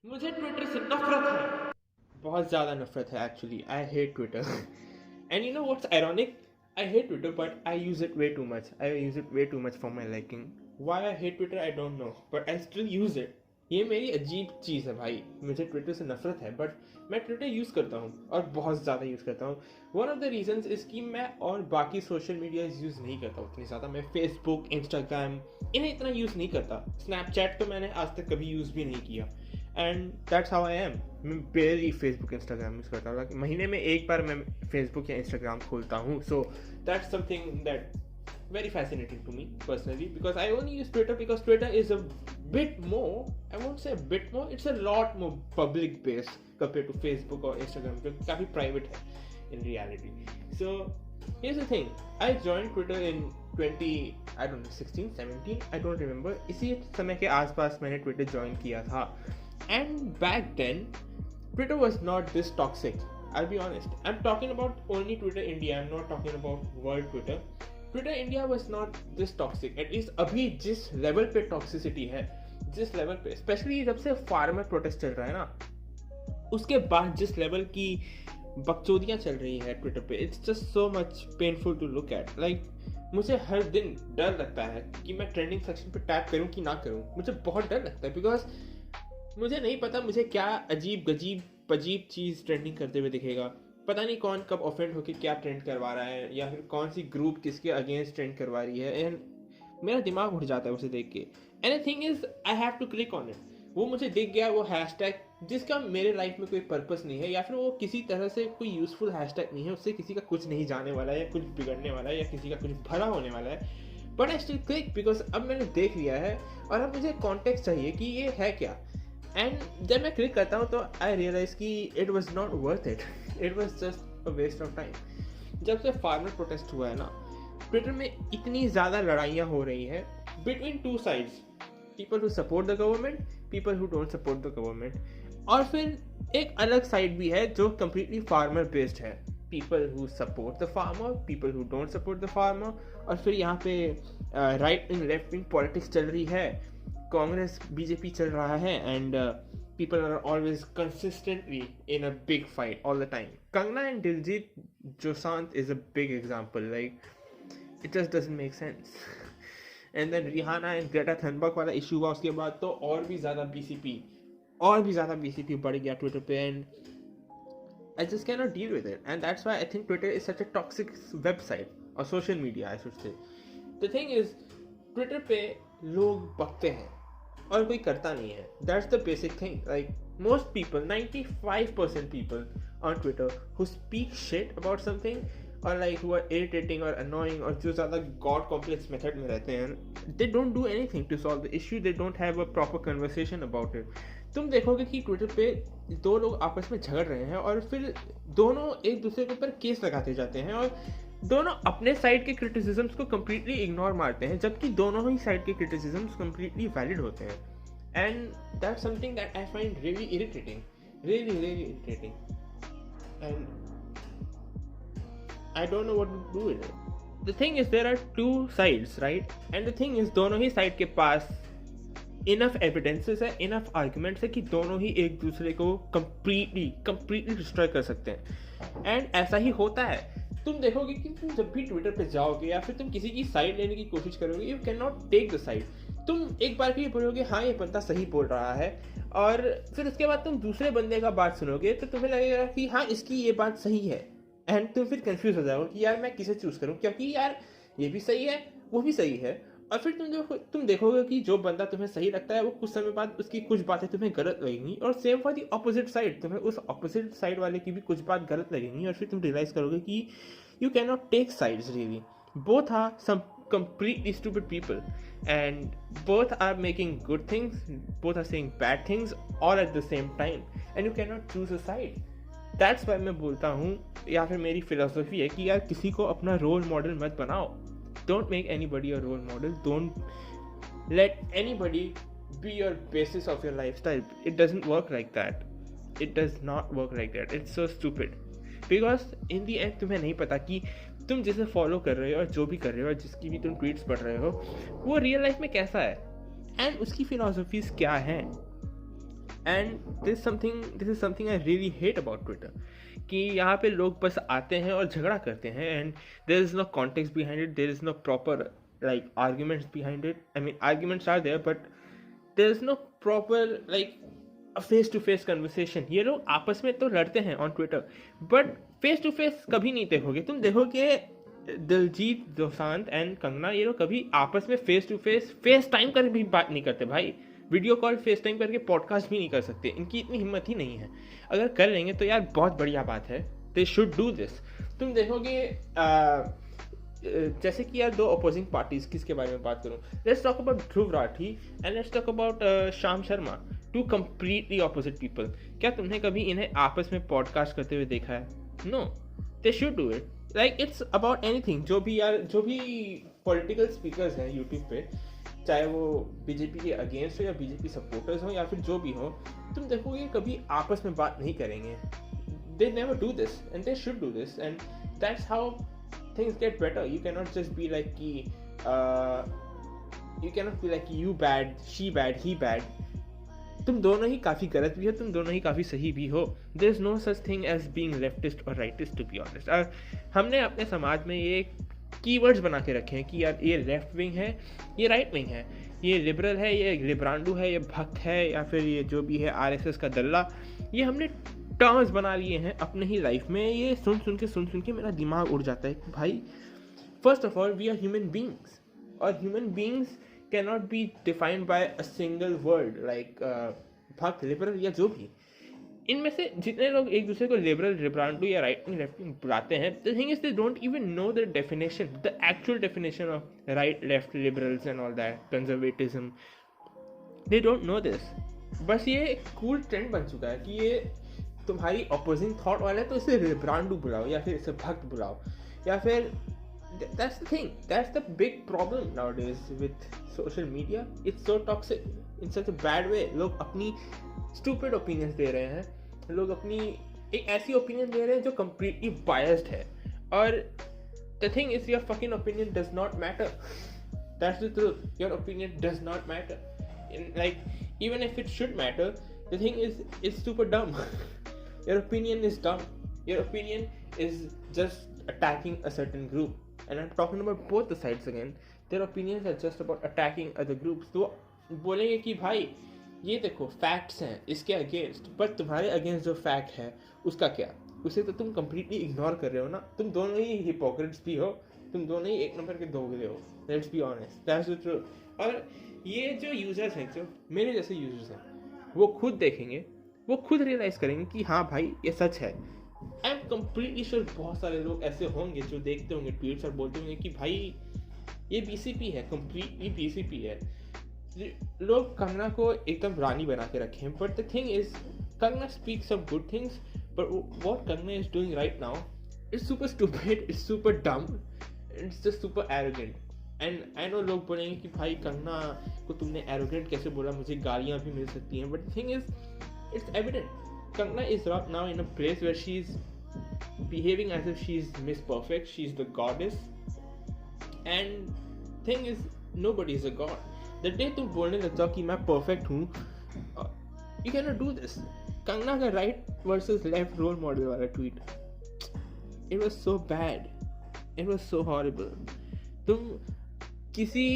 मुझे ट्विटर से नफरत है, बहुत ज़्यादा नफरत है actually. I hate Twitter. And you know what's ironic? I hate Twitter, but I use it way too much. I use it way too much for my liking. Why I hate Twitter, I don't know, but I still use it. ये मेरी अजीब चीज़ है भाई. मुझे Twitter से नफरत है, but मैं ट्विटर यूज़ करता हूँ और बहुत ज़्यादा यूज़ करता हूँ. One of the reasons is कि मैं और बाकी सोशल मीडिया यूज़ नहीं करता उतनी ज़्यादा. मैं फेसबुक, इंस्टाग्राम इन्हें इतना यूज़ नहीं करता. स्नैपचैट तो मैंने आज तक कभी यूज़ भी नहीं किया. And that's how I am. मैं बेरली फेसबुक इंस्टाग्राम यूज़ करता हूँ. महीने में एक बार मैं फेसबुक या इंस्टाग्राम खोलता हूँ. So that's something that very fascinating to me personally, because I only use Twitter because Twitter is a bit more, I won't say a bit more, it's a lot more public based compared to Facebook or Instagram, जो काफ़ी private है in reality. So here's the thing, I joined Twitter in 20, I don't know, 16, 17, I don't remember. इसी समय के आसपास मैंने Twitter join किया था. And back then Twitter was not this toxic. I'll be honest. I'm talking about only Twitter India. I'm not talking about world Twitter. Twitter India was not this toxic. At least अभी जिस level पे toxicity है, जिस level पे specially जब से farmer protest चल रहा है ना, उसके बाद जिस लेवल की बकचोदियाँ चल रही है ट्विटर पे, it's just so much painful to look at. Like मुझे हर दिन डर लगता है कि मैं ट्रेंडिंग सेक्शन पे टैप करूँ कि ना करूँ. मुझे बहुत डर लगता है बिकॉज मुझे नहीं पता मुझे क्या अजीब गजीब अजीब चीज़ ट्रेंडिंग करते हुए दिखेगा. पता नहीं कौन कब ऑफेंड होकर क्या ट्रेंड करवा रहा है, या फिर कौन सी ग्रुप किसके अगेंस्ट ट्रेंड करवा रही है. एंड मेरा दिमाग उठ जाता है उसे देख के. And the thing is I have to click on it. वो मुझे दिख गया वो हैशटैग जिसका मेरे लाइफ में कोई पर्पस नहीं है, या फिर वो किसी तरह से कोई यूजफुल हैशटैग नहीं है, उससे किसी का कुछ नहीं जाने वाला है, या कुछ बिगड़ने वाला है, या किसी का कुछ भला होने वाला है. But I still click because अब मैंने देख लिया है और अब मुझे कॉन्टेक्स्ट चाहिए कि ये है क्या. एंड जब मैं क्लिक करता हूँ तो आई रियलाइज कि it was not worth it. It was just a waste of time. जब से फार्मर प्रोटेस्ट हुआ है ना, ट्विटर में इतनी ज़्यादा लड़ाइयाँ हो रही हैं between two sides. People who support the government, people who don't support the government. और फिर एक अलग साइड भी है जो कम्प्लीटली फार्मर बेस्ड है. People who support the farmer, people who don't support the farmer. और फिर यहाँ पे right wing left wing politics चल रही है. कांग्रेस बीजेपी चल रहा है. And people are always consistently in a big fight all the time. Kangna and Diljit Dosanjh is a big example. Like, it just doesn't make sense. And then Rihanna and Greta Thunberg वाला issue हुआ, उसके बाद तो और भी ज़्यादा BCP बढ़ गया ट्विटर पे. and I just cannot deal with it. And that's why I think Twitter is such a toxic website or social media, I should say. The thing is, Twitter पे लोग बकते हैं और कोई करता नहीं है. That's the basic thing. Like most people, 95% people on Twitter who speak shit about something और like who are irritating और अनोइंग और जो ज़्यादा गॉड कॉम्प्लेक्स मेथड में रहते हैं, they don't do anything to solve the issue. They don't have a proper conversation about it. तुम देखोगे कि ट्विटर पे दो लोग आपस में झगड़ रहे हैं और फिर दोनों एक दूसरे के ऊपर केस लगाते जाते हैं और दोनों अपने साइड के क्रिटिसिजम्स को कम्प्लीटली इग्नोर मारते हैं, जबकि दोनों ही साइड के क्रिटिसिजम्स कम्प्लीटली वैलिड होते हैं. And that's something that I find really irritating, really irritating. And I don't know what to do with it. The thing is there are two sides, right? And the thing is दोनों ही side के पास enough evidences है, enough arguments है कि दोनों ही एक दूसरे को कंप्लीटली डिस्ट्रॉय कर सकते हैं. एंड ऐसा ही होता है. तुम देखोगे कि तुम जब भी ट्विटर पे जाओगे या फिर तुम किसी की साइड लेने की कोशिश करोगे, you can not take the side. तुम एक बार के लिए बोलोगे हाँ ये बंदा सही बोल रहा है, और फिर उसके बाद तुम दूसरे बंदे का बात सुनोगे तो तुम्हें लगेगा कि हाँ इसकी ये बात सही है. एंड तुम फिर कंफ्यूज हो जाओगे कि यार मैं किसे चूज करूँ, क्योंकि यार ये भी सही है वो भी सही है. और फिर तुम देखोगे कि जो बंदा तुम्हें सही लगता है वो कुछ समय बाद उसकी कुछ बातें तुम्हें गलत लगेंगी, और same for the opposite side, तुम्हें उस ऑपोजिट साइड वाले की भी कुछ बात गलत लगेंगी. और फिर तुम रियलाइज करोगे कि you can not take sides really. Both are some completely stupid people, and both are making good things, both are saying bad things all at the same time, and you cannot choose a side. That's why मैं बोलता हूँ, या फिर मेरी philosophy है कि यार किसी को अपना रोल मॉडल मत बनाओ. Don't make anybody a role model. Don't let anybody be your basis of your lifestyle. It doesn't work like that. It does not work like that. It's so stupid. Because in the end तुम्हें नहीं पता कि तुम जिसे follow कर रहे हो और जो भी कर रहे हो और जिसकी भी तुम ट्वीट्स पढ़ रहे हो वो रियल लाइफ में कैसा है एंड उसकी फिलॉसफीज क्या हैं. And this is something I really hate about Twitter, कि यहाँ पे लोग बस आते हैं और झगड़ा करते हैं, and there is no context behind it, there is no proper like arguments behind it. I mean arguments are there but there is no proper like face to face conversation. ये लोग आपस में तो लड़ते हैं on Twitter, but face to face कभी नहीं देखोगे. तुम देखोगे दिलजीत दोसांझ एंड कंगना, ये लोग कभी आपस में फेस टू फेस टाइम कर भी बात नहीं करते भाई. वीडियो कॉल फेस टाइम करके पॉडकास्ट भी नहीं कर सकते. इनकी इतनी हिम्मत ही नहीं है. अगर कर लेंगे तो यार बहुत बढ़िया बात है. दे शुड डू दिस. तुम देखोगे जैसे कि यार दो अपोजिंग पार्टीज, किसके बारे में बात करूं, let's talk about Dhruv Rathee and let's talk about Shyam Sharma. Two completely opposite people. क्या तुमने कभी इन्हें आपस में पॉडकास्ट करते हुए देखा है? No. They should do it. Like it's about anything. जो भी पॉलिटिकल स्पीकर्स हैं यूट्यूब पे, चाहे वो बीजेपी के अगेंस्ट हो या बीजेपी सपोर्टर्स हो या फिर जो भी हो, तुम देखोगे कभी आपस में बात नहीं करेंगे. They never do this and they should do this, and that's how things get better. You cannot just be like you cannot be like you bad, she bad, he bad. तुम दोनों ही काफ़ी गलत भी हो, तुम दोनों ही काफ़ी सही भी हो. There is no such thing as being leftist or rightist, to be honest. हमने अपने समाज में ये कीवर्ड्स बना के रखे हैं कि यार ये लेफ्ट विंग है, ये राइट विंग है, ये लिबरल है, ये लिब्रांडू है, ये भक्त है, या फिर ये जो भी है आरएसएस का दल्ला. ये हमने टर्म्स बना लिए हैं अपने ही लाइफ में. ये सुन के मेरा दिमाग उड़ जाता है कि भाई first of all we are human beings, और human beings can not be defined by a single word like bhakt, liberal या जो भी. इनमें से जितने लोग एक दूसरे को लिबरल, लिब्रांडू या राइट विंग, लेफ्ट विंग बुलाते हैं, the thing is they don't even know the definition, the actual definition of right, left, liberals and all that, conservatism. They don't know this. बस ये एक कूल ट्रेंड बन चुका है कि ये तुम्हारी अपोजिंग थॉट वाले तो इसे लिब्रांडू बुलाओ या फिर इसे भक्त बुलाओ, या फिर that's the thing, that's the big problem nowadays with social media. It's so toxic in such a bad way. लोग अपनी stupid opinions दे रहे हैं, लोग अपनी एक ऐसी opinion दे रहे हैं जो completely biased है, और the thing is your fucking opinion does not matter. That's the truth. Your opinion does not matter. Like even if it should matter, the thing is it's super dumb. Your opinion is dumb. Your opinion is just attacking a certain group. And I'm talking about both the sides again. Their opinions are just about attacking other groups. तो बोलेंगे कि भाई ये देखो facts हैं इसके against, but तुम्हारे against जो फैक्ट है उसका क्या, उसे तो तुम completely इग्नोर कर रहे हो ना. तुम दोनों ही हिपोक्रेट्स भी हो, तुम दोनों ही एक नंबर के दोगले हो. Let's be honest. That's the truth. और ये जो यूजर्स हैं, जो मेरे जैसे यूजर्स हैं, वो खुद देखेंगे, वो खुद रियलाइज करेंगे कि हाँ भाई ये सच है. आई एम कम्प्लीटली श्योर बहुत सारे लोग ऐसे होंगे जो देखते होंगे ट्वीट्स और बोलते होंगे कि भाई ये बीसीपी है, कम्प्लीटली बीसीपी है. लोग कंगना को एकदम रानी बना के रखे हैं, but the thing is Kangana speaks some good things, but what Kangana is doing right now it's super stupid, it's super dumb, it's just super arrogant. And I know लोग बोलेंगे कि भाई कंगना को तुमने एरोगेंट कैसे बोला, मुझे गालियाँ भी मिल सकती हैं, but the thing is it's evident. Kangna is right now in a place where she's behaving as if she's Miss Perfect, she's the goddess. And thing is, nobody is a god. The day तुम बोलने लग जाओ कि मैं perfect हूँ, you cannot do this. Kangna का right versus left role model वाला tweet, it was so bad, it was so horrible. तुम किसी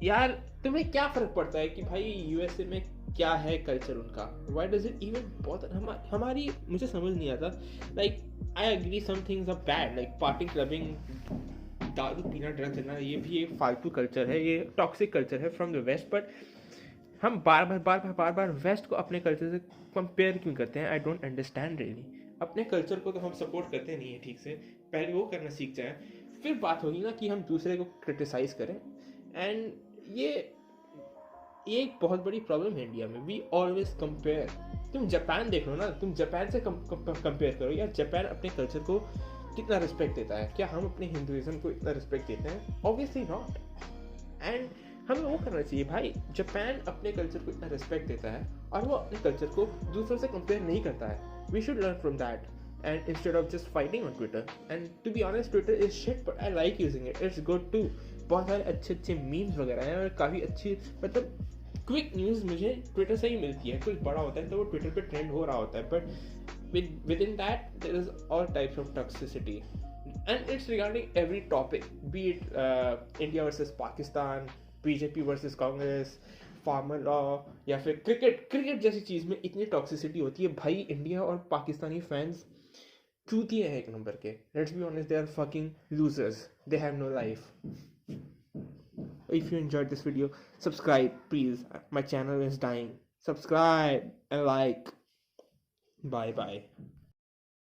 यार तुम्हें क्या फर्क पड़ता है कि भाई यूएसए में क्या है कल्चर उनका, why does it even bother. हमारी मुझे समझ नहीं आता. Like I agree some things are bad, like party clubbing, दारू पीना, ड्रग्स करना, ये भी एक फालतू कल्चर है, ये टॉक्सिक कल्चर है फ्रॉम द वेस्ट. बट हम बार बार वेस्ट को अपने कल्चर से कंपेयर क्यों करते हैं? I don't understand really. अपने कल्चर को तो हम सपोर्ट करते नहीं है ठीक से, पहले वो करना सीख जाएं, फिर बात होगी ना कि हम दूसरे को क्रिटिसाइज करें. एंड ये एक बहुत बड़ी प्रॉब्लम है इंडिया में. We always compare. तुम जापान देख लो ना, तुम जापान से कंपेयर करो यार. जापान अपने कल्चर को कितना रिस्पेक्ट देता है, क्या हम अपने हिंदुइज्म को इतना रिस्पेक्ट देते हैं? Obviously not. एंड हमें वो करना चाहिए भाई. जापान अपने कल्चर को इतना रिस्पेक्ट देता है और वो अपने कल्चर को दूसरों से कंपेयर नहीं करता है. We should learn from that and instead of just fighting on Twitter. And to be honest, Twitter is shit, but I like using it. It's good too. बहुत सारे अच्छे मीम्स वगैरह हैं और काफ़ी अच्छी, मतलब क्विक न्यूज़ मुझे ट्विटर से ही मिलती है. कुछ बड़ा होता है तो वो ट्विटर पे ट्रेंड हो रहा होता है, but within that there is all types of toxicity, and it's regarding every topic, be it India versus Pakistan, BJP versus Congress, farmer law, या फिर क्रिकेट जैसी चीज़ में इतनी टॉक्सिसिटी होती है भाई. इंडिया और पाकिस्तानी फैंस चूतिए हैं एक नंबर के. Let's be honest, they are fucking losers, they have no life. If you enjoyed this video, subscribe please, my channel is dying. Subscribe and like. Bye bye.